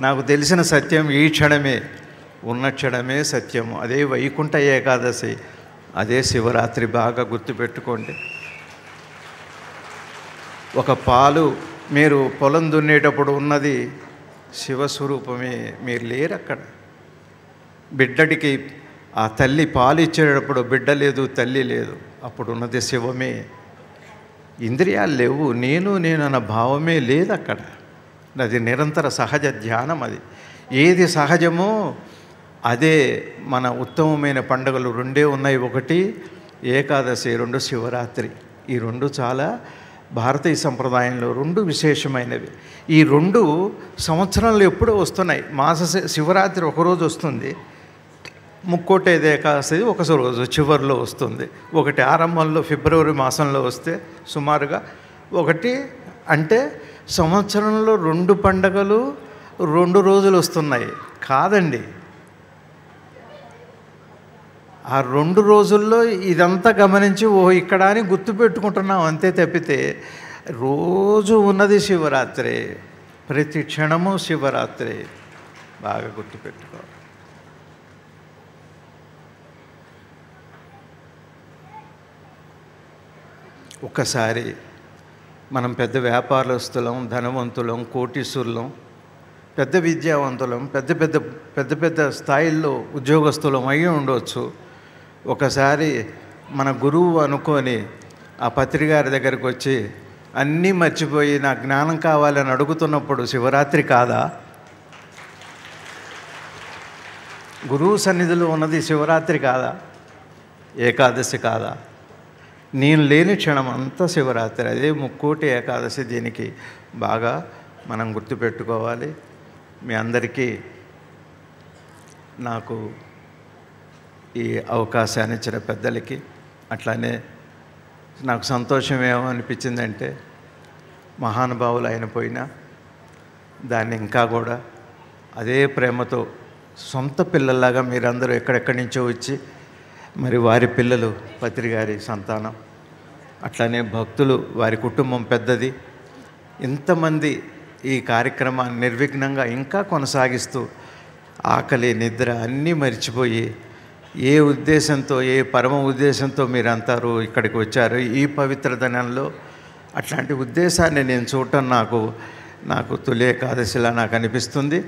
నాకు తెలిసిన సత్యం ఈ క్షణమే, ఉన్న క్షణమే సత్యము. అదే వైకుంఠ ఏకాదశి, అదే శివరాత్రి. బాగా గుర్తుపెట్టుకోండి. ఒక పాలు మీరు పొలం దున్నేటప్పుడు ఉన్నది శివస్వరూపమే, మీరు లేరు అక్కడ. బిడ్డడికి ఆ తల్లి పాలు ఇచ్చేటప్పుడు బిడ్డ లేదు, తల్లి లేదు, అప్పుడు ఉన్నది శివమే. ఇంద్రియాలు లేవు, నేను అన్న భావమే లేదు అక్కడ. అది నిరంతర సహజ ధ్యానం. అది ఏది సహజమో అదే. మన ఉత్తమమైన పండుగలు రెండే ఉన్నాయి, ఒకటి ఏకాదశి, రెండు శివరాత్రి. ఈ రెండు చాలా భారతీయ సంప్రదాయంలో రెండు విశేషమైనవి. ఈ రెండు సంవత్సరంలో ఎప్పుడూ వస్తున్నాయి. శివరాత్రి ఒకరోజు వస్తుంది, ముక్కోటి ఏకాదశి ఒక రోజు చివరిలో వస్తుంది. ఒకటి ఆరంభంలో ఫిబ్రవరి మాసంలో వస్తే సుమారుగా ఒకటి. అంటే సంవత్సరంలో రెండు పండగలు 2 రోజులు వస్తున్నాయి కాదండి. ఆ 2 రోజుల్లో ఇదంతా గమనించి ఇక్కడ అని గుర్తుపెట్టుకుంటున్నాం అంతే తప్పితే రోజు ఉన్నది శివరాత్రి, ప్రతి క్షణము శివరాత్రి. బాగా గుర్తుపెట్టుకోవాలి. ఒక్కసారి మనం పెద్ద వ్యాపారస్తులం, ధనవంతులం, కోటీశ్వరులం, పెద్ద విద్యావంతులం, పెద్ద పెద్ద స్థాయిల్లో ఉద్యోగస్తులం అయ్యి ఉండవచ్చు. ఒకసారి మన గురువు అనుకొని ఆ పత్రికారి దగ్గరికి వచ్చి అన్నీ మర్చిపోయి నా జ్ఞానం కావాలని అడుగుతున్నప్పుడు శివరాత్రి కాదా? గురువు సన్నిధిలో ఉన్నది శివరాత్రి కాదా? ఏకాదశి కాదా? నేను లేని క్షణం అంతా శివరాత్రి. అదే ముక్కోటి ఏకాదశి. దీనికి బాగా మనం గుర్తుపెట్టుకోవాలి. మీ అందరికీ నాకు ఈ అవకాశాన్ని ఇచ్చిన పెద్దలకి, అట్లానే నాకు సంతోషం ఏమనిపించిందంటే మహానుభావులు అయిన పోయినా దాన్ని ఇంకా కూడా అదే ప్రేమతో సొంత పిల్లల్లాగా మీరందరూ ఎక్కడెక్కడి నుంచో వచ్చి, మరి వారి పిల్లలు పత్రిగారి సంతానం, అట్లానే భక్తులు, వారి కుటుంబం పెద్దది, ఇంతమంది ఈ కార్యక్రమాన్ని నిర్విఘ్నంగా ఇంకా కొనసాగిస్తూ ఆకలి నిద్ర అన్నీ మర్చిపోయి ఏ ఉద్దేశంతో, ఏ పరమ ఉద్దేశంతో మీరంతారు ఇక్కడికి వచ్చారు ఈ పవిత్ర దినంలో, అట్లాంటి ఉద్దేశాన్ని నేను చూడటం నాకు తొలి ఏకాదశిలా నాకు అనిపిస్తుంది.